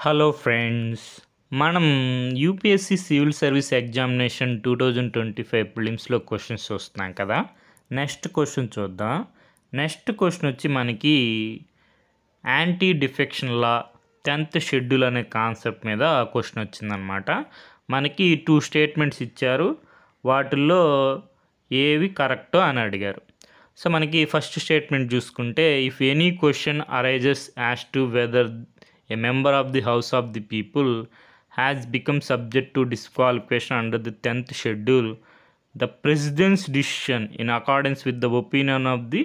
Hello friends, మనం UPSC civil service examination 2025 ప్రిలిమ్స్లో questions చూస్తున్నాం కదా. నెక్స్ట్ క్వశ్చన్ చూద్దాం. నెక్స్ట్ క్వశ్చన్ వచ్చి మనకి anti defection law 10th schedule అనే కాన్సెప్ట్ మీద క్వశ్చన్ వచ్చిందనమాట. మనకి 2 స్టేట్మెంట్స్ ఇచ్చారు, వాటిల్లో ఏవి కరెక్టో అని అడిగారు. సో మనకి ఫస్ట్ స్టేట్మెంట్ చూసుకుంటే, if any question arises as to whether a member of the House of the People has become subject to disqualification under the 10th schedule, the President's decision in accordance with the opinion of the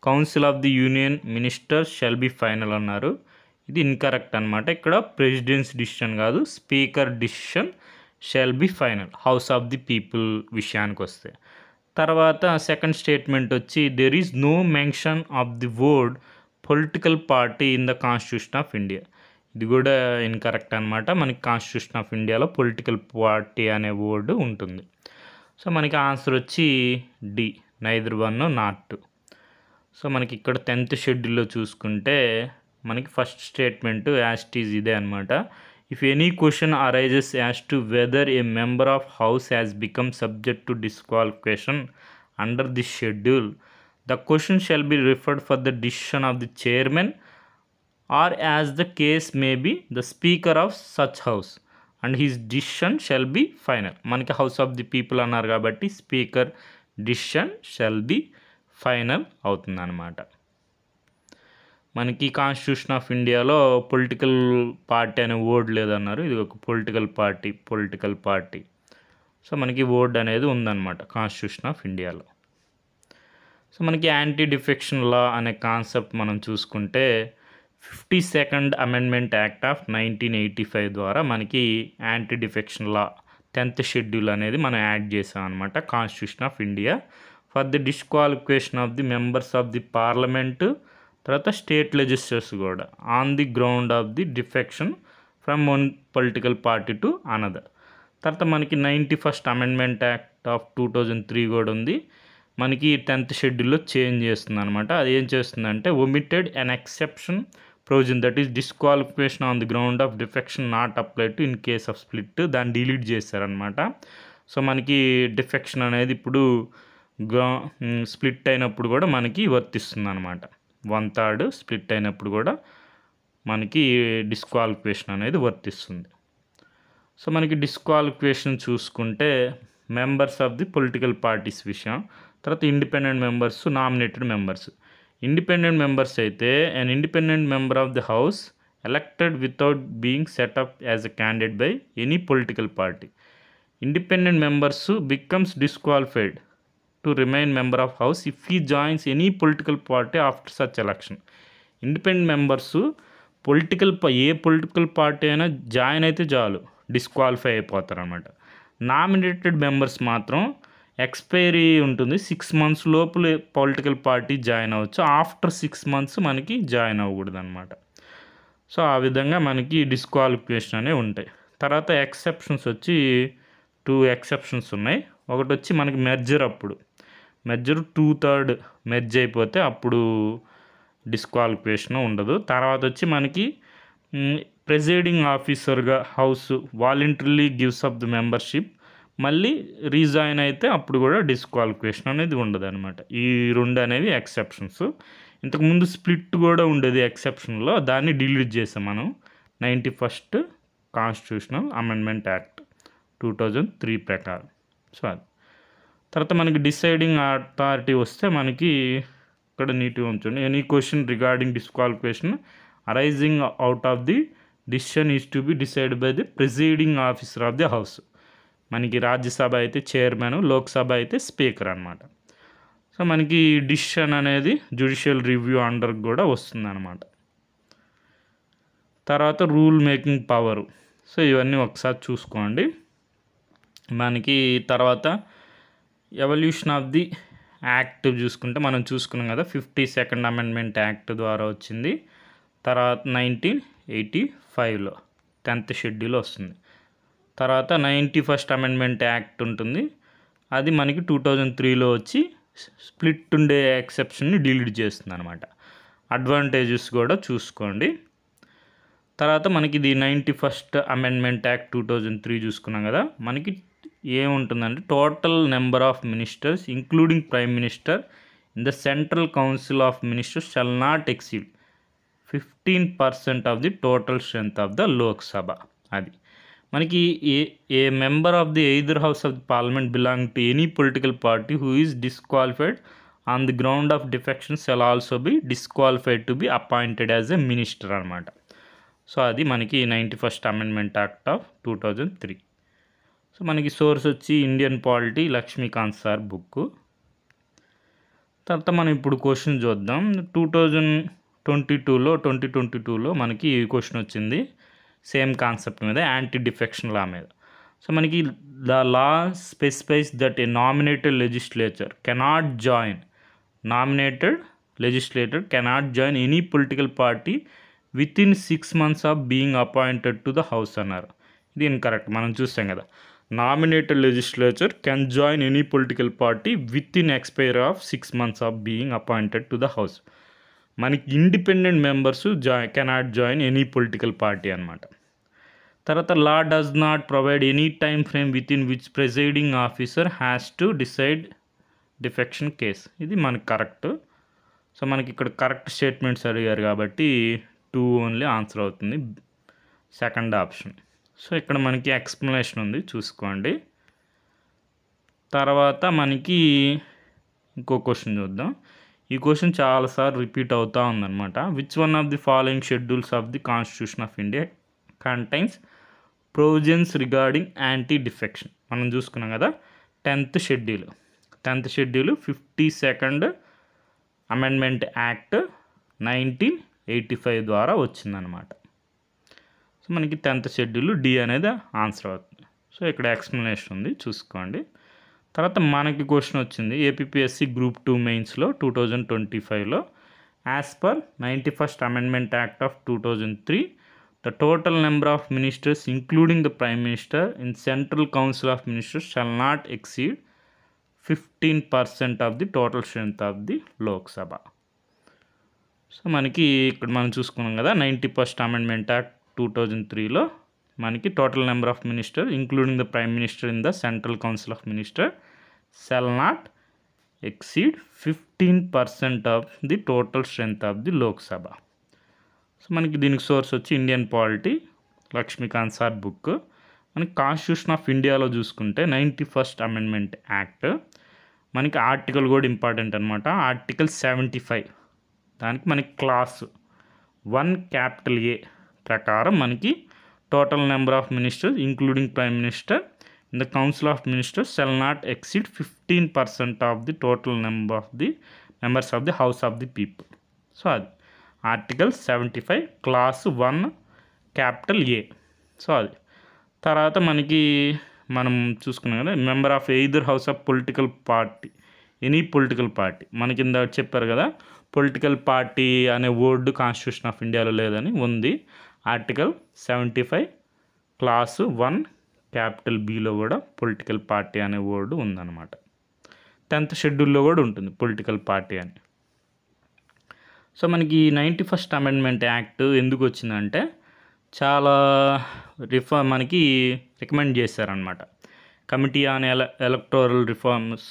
Council of the Union Ministers shall be final అన్నారు. ఇది incorrect అనమాట. ఇక్కడ president's decision కాదు, speaker decision shall be final house of the people విషయానికి వస్తే. తర్వాత second statement వచ్చి, there is no mention of the word political party in the constitution of India. ఇది కూడా ఇన్కరెక్ట్ అనమాట. మనకి కాన్స్టిట్యూషన్ ఆఫ్ ఇండియాలో పొలిటికల్ పార్టీ అనే వర్డ్ ఉంటుంది. సో మనకి ఆన్సర్ వచ్చి D, neither one not two. So మనకి ఇక్కడ 10th షెడ్యూల్లో చూసుకుంటే మనకి ఫస్ట్ స్టేట్మెంట్ యాజ్ ఈజ్ ఇదే అనమాట. If any question arises as to whether a member of house has become subject to disqualification under this schedule, the question shall be referred for the decision of the chairman or as the case may be the speaker of such house and his decision shall be final. మనకి house of the people అన్నారు కాబట్టి speaker decision shall be final అవుతుంది అనమాట. మనకి constitution of ఇండియాలో political party అనే word లేదన్నారు. ఇది ఒక పొలిటికల్ పార్టీ. సో మనకి వర్డ్ అనేది ఉందన్నమాట కాన్స్టిట్యూషన్ ఆఫ్ ఇండియాలో. సో మనకి యాంటీ డిఫెక్షన్ లా అనే కాన్సెప్ట్ మనం చూసుకుంటే 52nd అమెండ్మెంట్ యాక్ట్ ఆఫ్ 1985 ద్వారా మనకి anti defection law 10th schedule అనేది మనం యాడ్ చేసాం అనమాట constitution of India for the disqualification of the members of the parliament, తర్వాత స్టేట్ లెజిస్లేచర్స్ కూడా on the ground of the defection from one political party to another. తర్వాత మనకి 91st amendment act of 2003 కూడా ఉంది. మనకి 10th షెడ్యూల్లో change చేస్తుంది అనమాట. అది ఏం చేస్తుందంటే, omitted an exception provision that is disqualification on the ground of defection not applied to in case of split, దాన్ని డిలీట్ చేశారనమాట. సో మనకి డిఫెక్షన్ అనేది ఇప్పుడు స్ప్లిట్ అయినప్పుడు కూడా మనకి వర్తిస్తుంది అనమాట. 1/3 స్ప్లిట్ అయినప్పుడు కూడా మనకి డిస్క్వాలిఫికేషన్ అనేది వర్తిస్తుంది. సో మనకి డిస్క్వాలిఫికేషన్ చూసుకుంటే members of the political parties విషయం, తర్వాత independent members, nominated members. Independent members అయితే an independent member of the house elected without being setup as a candidate by any political party. Independent members becomes disqualified to remain member of house if he joins any political party after such election. Independent members ఏ political party అయినా join అయితే చాలు, disqualify అయిపోతారు అనమాట. Nominated members మాత్రం expiry ఉంటుంది, 6 months లోపల political party join అవ్వచ్చు, ఆఫ్టర్ 6 months మనకి జాయిన్ అవ్వకూడదు అనమాట. సో ఆ విధంగా మనకి డిస్క్వాలిఫికేషన్ అనేవి ఉంటాయి. తర్వాత ఎక్సెప్షన్స్ వచ్చి 2 ఎక్సెప్షన్స్ ఉన్నాయి. ఒకటి వచ్చి మనకి మెర్జర్ 2/3 మెర్జ్ అయిపోతే అప్పుడు డిస్క్వాలిఫికేషన్ ఉండదు. తర్వాత వచ్చి మనకి ప్రెసైడింగ్ ఆఫీసర్గా house voluntarily gives up the membership, మళ్ళీ రీజాయిన్ అయితే అప్పుడు కూడా డిస్క్వాలిఫికేషన్ అనేది ఉండదు అనమాట. ఈ 2 అనేవి ఎక్సెప్షన్స్. ఇంతకుముందు స్ప్లిట్ కూడా ఉండేది ఎక్సెప్షన్లో, దాన్ని డిలీట్ చేసాం మనం 91st కాన్స్టిట్యూషనల్ అమెండ్మెంట్ యాక్ట్ 2003 ప్రకారం. సో అది. తర్వాత మనకి డిసైడింగ్ అథారిటీ వస్తే మనకి ఇక్కడ నీట్గా ఉంచండి. Any question regarding disqualification arising out of the decision is to be decide by the presiding officer of the house. మనకి రాజ్యసభ అయితే చైర్మన్, లోక్సభ అయితే స్పీకర్ అనమాట. సో మనకి డిసిషన్ అనేది జ్యుడిషియల్ రివ్యూ అండర్ కూడా వస్తుంది అనమాట. తర్వాత రూల్ మేకింగ్ పవరు. సో ఇవన్నీ ఒకసారి చూసుకోండి. మనకి తర్వాత ఎవల్యూషన్ ఆఫ్ ది యాక్ట్ చూసుకుంటే మనం చూసుకున్నాం కదా, 52nd అమెండ్మెంట్ యాక్ట్ ద్వారా వచ్చింది. తర్వాత 1985లో 10th షెడ్యూల్ వస్తుంది. తర్వాత 91st అమెండ్మెంట్ యాక్ట్ ఉంటుంది, అది మనకి 2003లో వచ్చి స్ప్లిట్ ఉండే ఎక్సెప్షన్ని డిలీట్ చేస్తుంది అనమాట. అడ్వాంటేజెస్ కూడా చూసుకోండి. తర్వాత మనకి ఇది 91st అమెండ్మెంట్ యాక్ట్ 2003 చూసుకున్నాం కదా. మనకి ఏముంటుందంటే total number of ministers including prime minister in the central council of ministers shall not exceed 15% of the total strength of the Lok Sabha. అది మనకి ఏ member of the either house of the parliament belong to any political party who is disqualified on the ground of defection shall also be disqualified to be appointed as a minister అనమాట. So అది మనకి 91st amendment act of 2003. So మనకి source వచ్చి Indian polity Laxmikanth sir book. తర్వాత మనం ఇప్పుడు question చూద్దాం. 2022లో మనకి ఈ క్వశ్చన్ వచ్చింది సేమ్ కాన్సెప్ట్ మీద, యాంటీ డిఫెక్షన్ లా మీద. సో మనకి the law specifies that a nominated legislator cannot join any political party within 6 months of being appointed to the house అన్నారు. ఇది ఇన్కరెక్ట్. మనం చూసాం కదా, nominated legislature can join any political party within expire of 6 months of being appointed to the house. మనకి independent members cannot join any political party అనమాట. తర్వాత law does not provide any time frame with in which presiding officer has to decide defection case. ఇది మనకి correct. So మనకి ఇక్కడ correct statements అడిగారు కాబట్టి 2 only answer అవుతుంది, సెకండ్ ఆప్షన్. సో ఇక్కడ మనకి ఎక్స్ప్లెనేషన్ ఉంది, చూసుకోండి. తర్వాత మనకి ఇంకో క్వశ్చన్ చూద్దాం. ఈ క్వశ్చన్ చాలాసార్లు రిపీట్ అవుతూ ఉందన్నమాట. Which one of the following schedules of the constitution of India contains provisions regarding anti defection. మనం చూసుకున్నాం కదా, 10th schedule 52nd amendment act 1985 ద్వారా వచ్చిందనమాట. సో మనకి 10th షెడ్యూల్ డి అనేది ఆన్సర్ అవుతుంది. సో ఇక్కడ ఎక్స్ప్లెనేషన్ ఉంది, చూసుకోండి. తర్వాత మనకి క్వశ్చన్ వచ్చింది ఏపీఎస్సి గ్రూప్ 2 మెయిన్స్లో 2025లో. As per 91st amendment act of 2003 the total number of ministers including the prime minister in central council of ministers shall not exceed 15% of the total strength of the Lok Sabha. So మనకి ఇక్కడ మనం చూసుకున్నాం కదా, 91st amendment act 2003లో మనకి total number of minister including the prime minister in the central council of minister shall not exceed 15% of the total strength of the Lok Sabha. So మనకి దీనికి source వచ్చి Indian polity Laxmikanth sir book. మనకి constitution of ఇండియాలో చూసుకుంటే 91st amendment act మనకి article కూడా important అనమాట. Article 75 దానికి మనకి క్లాస్ 1 క్యాపిటల్ ఏ ప్రకారం మనకి total number of ministers including prime minister in the council of ministers shall not exceed 15% of the total number of the members of the house of the people. So అది article 75 clause 1 capital A. సో అది తర్వాత మనకి మనం చూసుకున్నాం కదా, member of either house of political party any political party. మనకి ఇందాక చెప్పారు కదా, పొలిటికల్ పార్టీ అనే వర్డ్ కాన్స్టిట్యూషన్ ఆఫ్ ఇండియాలో లేదని ఉంది. ఆర్టికల్ 75 క్లాసు 1 క్యాపిటల్ బిలో కూడా పొలిటికల్ పార్టీ అనే వర్డ్ ఉందన్నమాట. 10th షెడ్యూల్లో కూడా ఉంటుంది పొలిటికల్ పార్టీ అని. సో మనకి 91st అమెండ్మెంట్ యాక్ట్ ఎందుకు వచ్చిందంటే చాలా మనకి రికమెండ్ చేశారనమాట. Committee on electoral reforms,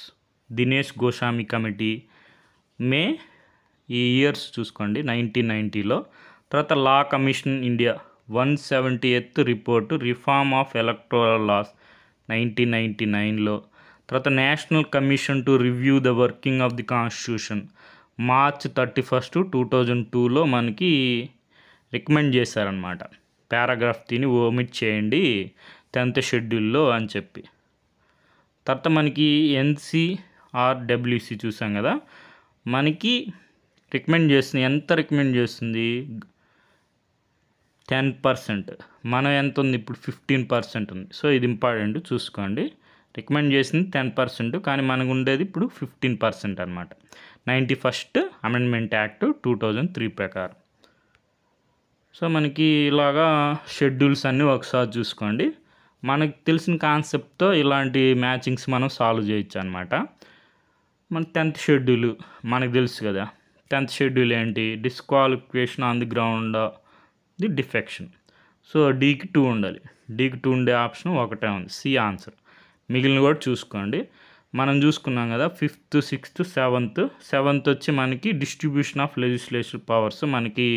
Dinesh Goswami committee, మే ఈ ఇయర్స్ చూసుకోండి 1990లో. తర్వాత law commission India 178th report reform of electoral laws 1999లో. తర్వాత national commission to review the working of the constitution March 31st, 2002లో మనకి రికమెండ్ చేశారనమాట. పారాగ్రాఫ్ తిని ఓమిట్ చేయండి 10th షెడ్యూల్లో అని చెప్పి. తర్వాత మనకి NCRWC చూసాం కదా, మనకి రికమెండ్ చేస్తుంది. ఎంత రికమెండ్ చేస్తుంది? 10%. మనం ఎంత ఉంది ఇప్పుడు? 15% ఉంది. సో ఇది ఇంపార్టెంట్, చూసుకోండి. రికమెండ్ చేసింది 10%, కానీ మనకు ఉండేది ఇప్పుడు 15% అనమాట. 91st అమెండ్మెంట్ యాక్ట్ 2003 ప్రకారం. సో మనకి ఇలాగా షెడ్యూల్స్ అన్నీ ఒకసారి చూసుకోండి. మనకు తెలిసిన కాన్సెప్ట్తో ఇలాంటి మ్యాచింగ్స్ మనం సాల్వ్ చేయొచ్చు అనమాట. మన 10th షెడ్యూల్ మనకు తెలుసు కదా. 10th షెడ్యూల్ ఏంటి? Disqualification on the ground the defection. So డీకి 2 ఉండాలి. డీకి 2 ఉండే ఆప్షన్ ఒకటే ఉంది, సి ఆన్సర్. మిగిలిన కూడా చూసుకోండి. మనం చూసుకున్నాం కదా 5th, 6th, 7th వచ్చి మనకి డిస్ట్రిబ్యూషన్ ఆఫ్ లెజిస్లేటివ్ పవర్స్. మనకి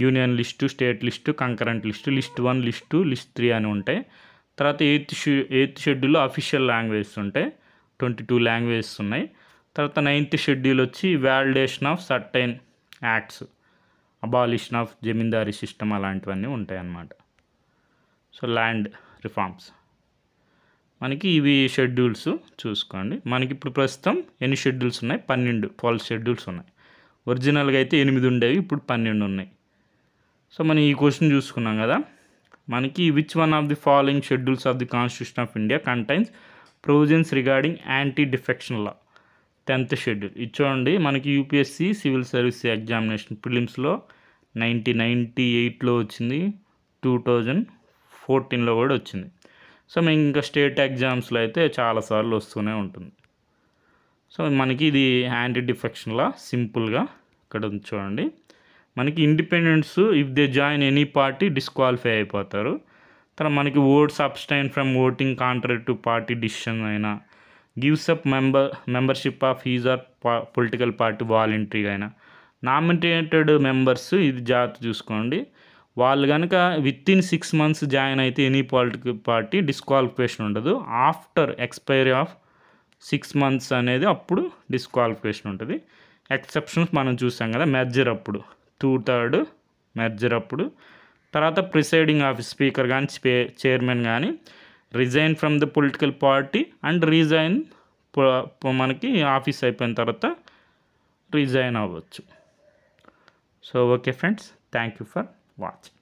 union list, state list, concurrent list, list 1, list 2, list 3 అని ఉంటాయి. తర్వాత 8th షెడ్యూల్లో అఫీషియల్ లాంగ్వేజెస్ ఉంటాయి, 22 లాంగ్వేజెస్ ఉన్నాయి. తర్వాత 9th షెడ్యూల్ వచ్చి validation of certain acts, abolition of zamindari system అలాంటివన్నీ ఉంటాయి అన్నమాట. సో ల్యాండ్ రిఫార్మ్స్ మనకి ఇవి షెడ్యూల్స్ చూసుకోండి. మనకి ఇప్పుడు ప్రస్తుతం ఎన్ని షెడ్యూల్స్ ఉన్నాయి? 12 షెడ్యూల్స్ ఉన్నాయి. ఒరిజినల్గా అయితే 8 ఉండేవి, ఇప్పుడు 12 ఉన్నాయి. సో మనం ఈ క్వశ్చన్ చూసుకున్నాం కదా, మనకి which one of the following schedules of the constitution of India contains provisions regarding anti defection law? 10th schedule. ఇది చూడండి, మనకి యూపీఎస్సీ సివిల్ సర్వీస్ ఎగ్జామినేషన్ ప్రిలిమ్స్లో 1998లో వచ్చింది, 2014లో కూడా వచ్చింది. సో మేము ఇంకా స్టేట్ ఎగ్జామ్స్లో అయితే చాలాసార్లు వస్తూనే ఉంటుంది. సో మనకి ఇది యాంటీ డిఫెక్షన్ లా సింపుల్గా ఇక్కడ చూడండి. మనకి independents if they join any party disqualify అయిపోతారు. తర్వాత మనకి votes abstain from voting contrary to party decision అయినా, gives up membership of his or political party వాలంటరీగా అయినా, నామినేటెడ్ మెంబర్స్ ఇది జాగ్రత్త చూసుకోండి, వాళ్ళు కనుక వితిన్ 6 months జాయిన్ అయితే ఎనీ పొలిటికల్ పార్టీ డిస్క్వాలిఫికేషన్ ఉండదు. ఆఫ్టర్ ఎక్స్పైరీ ఆఫ్ 6 months అనేది అప్పుడు డిస్క్వాలిఫికేషన్ ఉంటుంది. ఎక్సెప్షన్స్ మనం చూసాం కదా, మెర్జర్ అప్పుడు 2/3 మెర్జర్ అప్పుడు. తర్వాత ప్రిసైడింగ్ ఆఫీస్ స్పీకర్ కానీ చైర్మన్ కానీ resign from the political party and resign మనకి ఆఫీస్ అయిపోయిన తర్వాత రిజైన్ అవ్వచ్చు. So okay friends, thank you for watching.